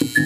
Halo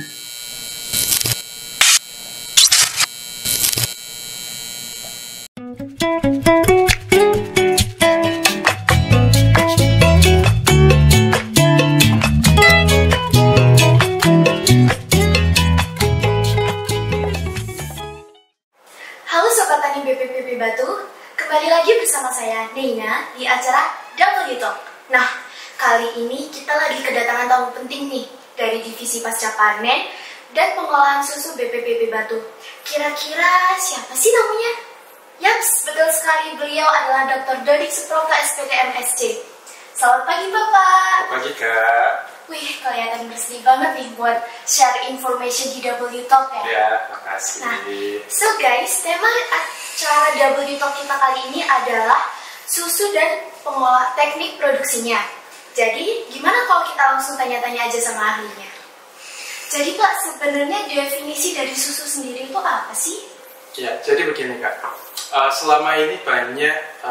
Sobat Tani BPPB Batu, kembali lagi bersama saya Neina di acara W Talk. Nah, kali ini kita lagi kedatangan tamu penting nih dari Divisi Pasca Panen dan Pengolahan Susu BPPB Batu. Kira-kira siapa sih namanya? Yaps, betul sekali, beliau adalah Dr. Dodik Suprapta SPT MSc. Selamat pagi Bapak. Selamat pagi Kak. Wih, kelihatan bersedih banget nih buat share information di W Talk ya. Ya, makasih. Nah, so guys, tema acara W Talk kita kali ini adalah susu dan teknik produksinya. Jadi, gimana kalau kita langsung tanya-tanya aja sama ahlinya? Jadi Pak, sebenarnya definisi dari susu sendiri itu apa sih? Ya, jadi begini Kak. Selama ini banyak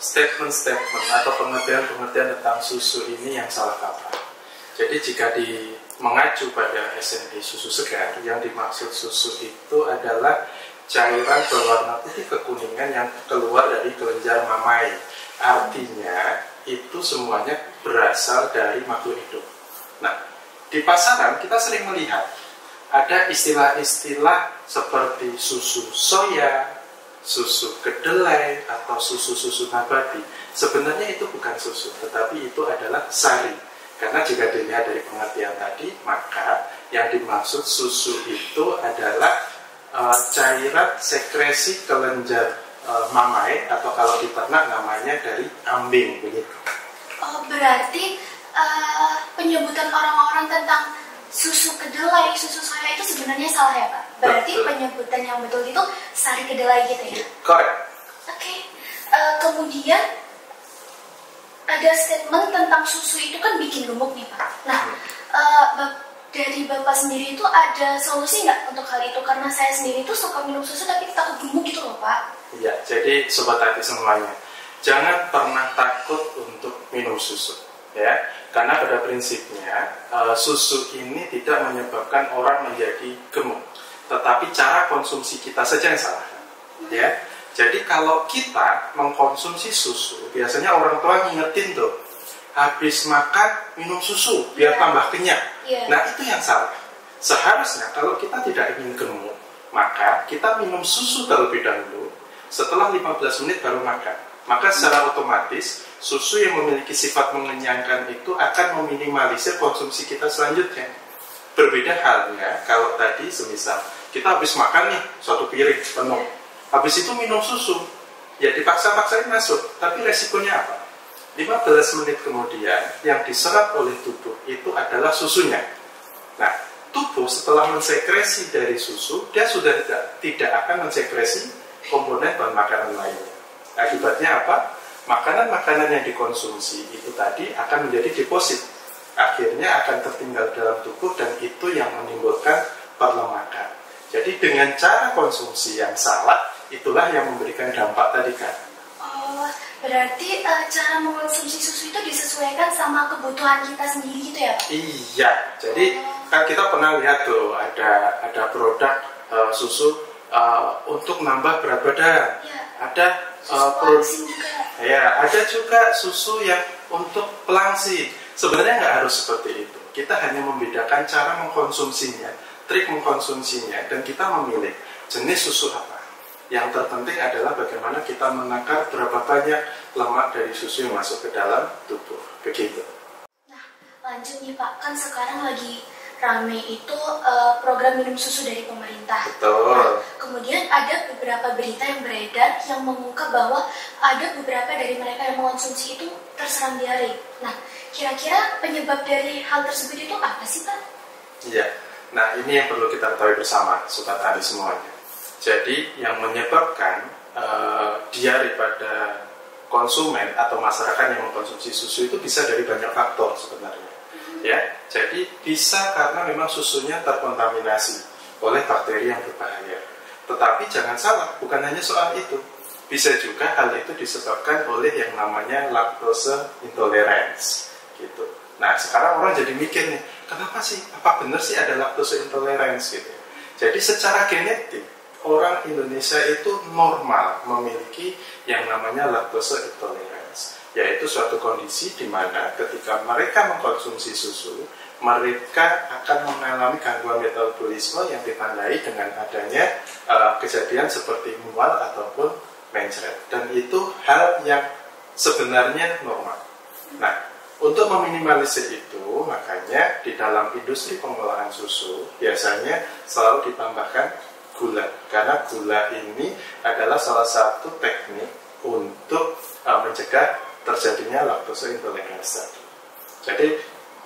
statement-statement atau pengertian-pengertian tentang susu ini yang salah kaprah. Jadi jika mengacu pada SNI susu segar, yang dimaksud susu itu adalah cairan berwarna putih kekuningan yang keluar dari kelenjar mamai. Artinya itu semuanya berasal dari makhluk hidup. Nah, di pasaran kita sering melihat ada istilah-istilah seperti susu soya, susu kedelai, atau susu-susu nabati. Sebenarnya itu bukan susu, tetapi itu adalah sari. Karena jika dilihat dari pengertian tadi, maka yang dimaksud susu itu adalah cairan sekresi kelenjar mamai, atau kalau di ternak namanya dari ambing, begitu. Oh, berarti penyebutan orang-orang tentang susu kedelai, susu soya itu sebenarnya salah ya Pak? Berarti betul. Penyebutan yang betul itu sari kedelai gitu ya? Correct. Oke. Kemudian ada statement tentang susu itu kan bikin gemuk nih Pak. Nah, dari Bapak sendiri itu ada solusi nggak untuk hal itu? Karena saya sendiri itu suka minum susu tapi takut gemuk gitu loh Pak. Iya, jadi Sobat Tati semuanya, jangan pernah takut untuk minum susu, ya. Karena pada prinsipnya susu ini tidak menyebabkan orang menjadi gemuk, tetapi cara konsumsi kita saja yang salah, ya. Jadi kalau kita mengkonsumsi susu, biasanya orang tua ngingetin tuh, habis makan minum susu biar tambah kenyang. Nah itu yang salah. Seharusnya kalau kita tidak ingin gemuk, maka kita minum susu terlebih dahulu, setelah 15 menit baru makan. Maka secara otomatis susu yang memiliki sifat mengenyangkan itu akan meminimalisir konsumsi kita selanjutnya. Berbeda halnya kalau tadi semisal kita habis makan nih satu piring penuh, habis itu minum susu, ya dipaksa-paksain masuk, tapi resikonya apa? 15 menit kemudian yang diserap oleh tubuh itu adalah susunya. Nah, tubuh setelah mensekresi dari susu, dia sudah tidak akan mensekresi komponen bahan makanan lainnya. Akibatnya apa? Makanan-makanan yang dikonsumsi itu tadi akan menjadi deposit. Akhirnya akan tertinggal dalam tubuh dan itu yang menimbulkan perlemakan. Jadi dengan cara konsumsi yang salah, itulah yang memberikan dampak tadi kan. Oh, berarti cara mengkonsumsi susu itu disesuaikan sama kebutuhan kita sendiri gitu ya Pak? Iya, jadi kan kita pernah lihat tuh ada produk susu untuk nambah berat badan. Ya. Ada ada juga susu yang untuk pelangsing. Sebenarnya nggak harus seperti itu. Kita hanya membedakan cara mengkonsumsinya, trik mengkonsumsinya, dan kita memilih jenis susu apa. Yang terpenting adalah bagaimana kita menakar berapa banyak lemak dari susu yang masuk ke dalam tubuh. Begitu. Nah, lanjut nih Pak, kan sekarang lagi rame itu program minum susu dari pemerintah. Betul. Nah, kemudian ada beberapa berita yang beredar yang mengungkap bahwa ada beberapa dari mereka yang mengkonsumsi itu terserang diare. Nah, kira-kira penyebab dari hal tersebut itu apa sih Pak? Iya. Nah, ini yang perlu kita ketahui bersama, Sobat Tani semuanya. Jadi yang menyebabkan diare pada konsumen atau masyarakat yang mengkonsumsi susu itu bisa dari banyak faktor sebenarnya. Ya, jadi bisa karena memang susunya terkontaminasi oleh bakteri yang berbahaya. Tetapi jangan salah, bukan hanya soal itu. Bisa juga hal itu disebabkan oleh yang namanya lactose intolerance, gitu. Nah, sekarang orang jadi mikir nih, kenapa sih? Apa benar sih ada lactose intolerance gitu? Jadi secara genetik orang Indonesia itu normal memiliki yang namanya lactose intolerance, yaitu suatu kondisi di mana ketika mereka mengkonsumsi susu, mereka akan mengalami gangguan metabolisme yang ditandai dengan adanya kejadian seperti mual ataupun mencret, dan itu hal yang sebenarnya normal. Nah, untuk meminimalisir itu, makanya di dalam industri pengolahan susu biasanya selalu ditambahkan gula, karena gula ini adalah salah satu teknik untuk mencegah terjadinya lactose intolerance tadi. Jadi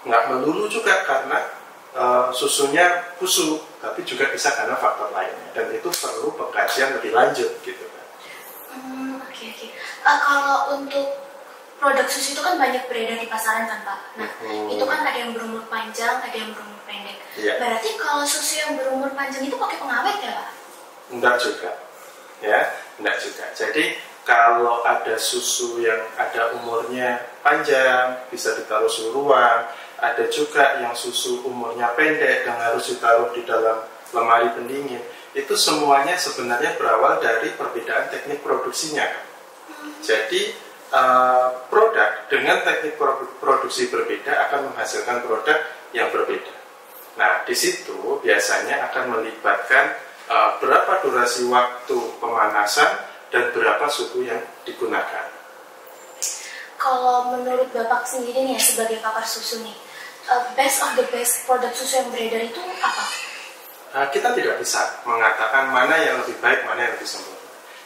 nggak melulu juga karena susunya busuk, tapi juga bisa karena faktor lainnya, dan itu perlu pengkajian lebih lanjut gitu kan. Oke. Kalau untuk produk susu itu kan banyak beredar di pasaran kan Pak. Nah, itu kan ada yang berumur panjang, ada yang berumur pendek. Iya. Berarti kalau susu yang berumur panjang itu pakai pengawet ya Pak? Enggak juga, ya, enggak juga. Jadi kalau ada susu yang ada umurnya panjang, bisa ditaruh suhu ruang. Ada juga yang susu umurnya pendek dan harus ditaruh di dalam lemari pendingin. Itu semuanya sebenarnya berawal dari perbedaan teknik produksinya. Jadi produk dengan teknik produksi berbeda akan menghasilkan produk yang berbeda. Nah, di situ biasanya akan melibatkan berapa durasi waktu pemanasan dan berapa suhu yang digunakan. Kalau menurut Bapak sendiri nih ya, sebagai pakar susu nih, best of the best produk susu yang beredar itu apa? Kita tidak bisa mengatakan mana yang lebih baik, mana yang lebih sempurna.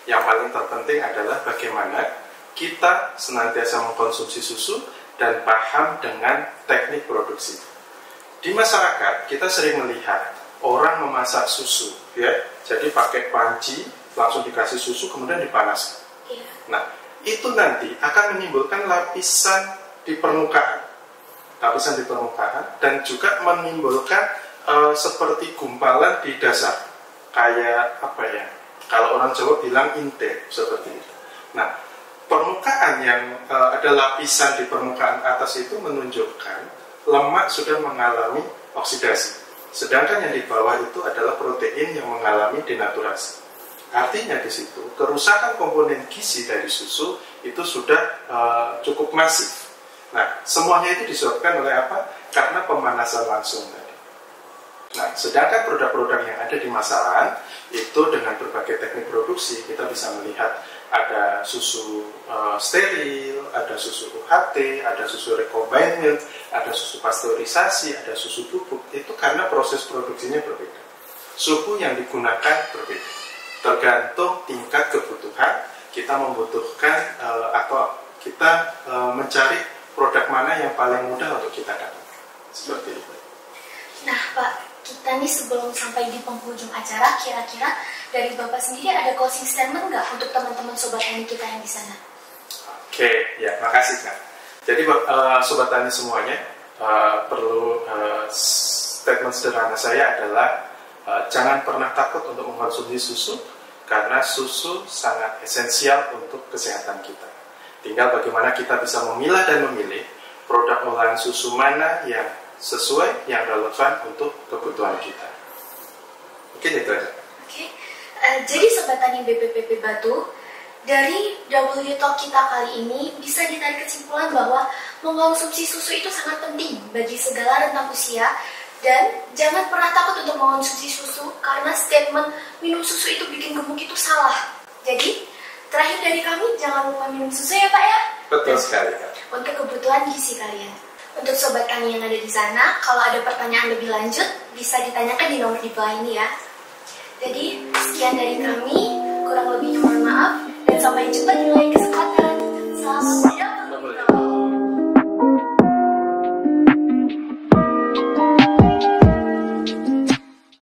Yang paling terpenting adalah bagaimana kita senantiasa mengkonsumsi susu dan paham dengan teknik produksi. Di masyarakat kita sering melihat orang memasak susu, ya, jadi pakai panci langsung dikasih susu kemudian dipanaskan. Nah, itu nanti akan menimbulkan lapisan di permukaan, dan juga menimbulkan seperti gumpalan di dasar, kayak apa ya? Kalau orang Jawa bilang inte seperti itu. Nah, permukaan yang ada lapisan di permukaan atas itu menunjukkan lemak sudah mengalami oksidasi, sedangkan yang di bawah itu adalah protein yang mengalami denaturasi. Artinya di situ kerusakan komponen gizi dari susu itu sudah cukup masif. Nah, semuanya itu disebabkan oleh apa? Karena pemanasan langsung tadi. Nah, sedangkan produk-produk yang ada di masaran itu dengan berbagai teknik produksi kita bisa melihat ada susu steril, ada susu UHT, ada susu recombined milk, ada susu pasteurisasi, ada susu bubuk. Itu karena proses produksinya berbeda. Suhu yang digunakan berbeda. Tergantung tingkat kebutuhan, kita membutuhkan atau kita mencari produk mana yang paling mudah untuk kita dapatkan. Seperti itu. Nah Pak, kita nih sebelum sampai di penghujung acara, kira-kira dari Bapak sendiri ada closing statement nggak untuk teman-teman Sobat Tani kita yang di sana? Oke, ya, makasih Kak. Jadi Sobat Tani semuanya, perlu statement sederhana saya adalah jangan pernah takut untuk mengkonsumsi susu, karena susu sangat esensial untuk kesehatan kita. Tinggal bagaimana kita bisa memilah dan memilih produk olahan susu mana yang sesuai, yang relevan untuk kebutuhan kita. Mungkin itu aja. Oke. Jadi Sobat Tani BPPP Batu, dari W Talk kita kali ini bisa ditarik kesimpulan bahwa mengkonsumsi susu itu sangat penting bagi segala rentang usia, dan jangan pernah takut untuk mengkonsumsi susu karena statement minum susu itu bikin gemuk itu salah. Jadi terakhir dari kami, jangan lupa minum susu ya Pak ya. Betul sekali Kak. Untuk kebutuhan gizi kalian. Untuk Sobat Tani yang ada di sana, kalau ada pertanyaan lebih lanjut bisa ditanyakan di nomor di bawah ini ya. Jadi sekian dari kami, kurang lebihnya mohon maaf, dan sampai jumpa di lain kesempatan.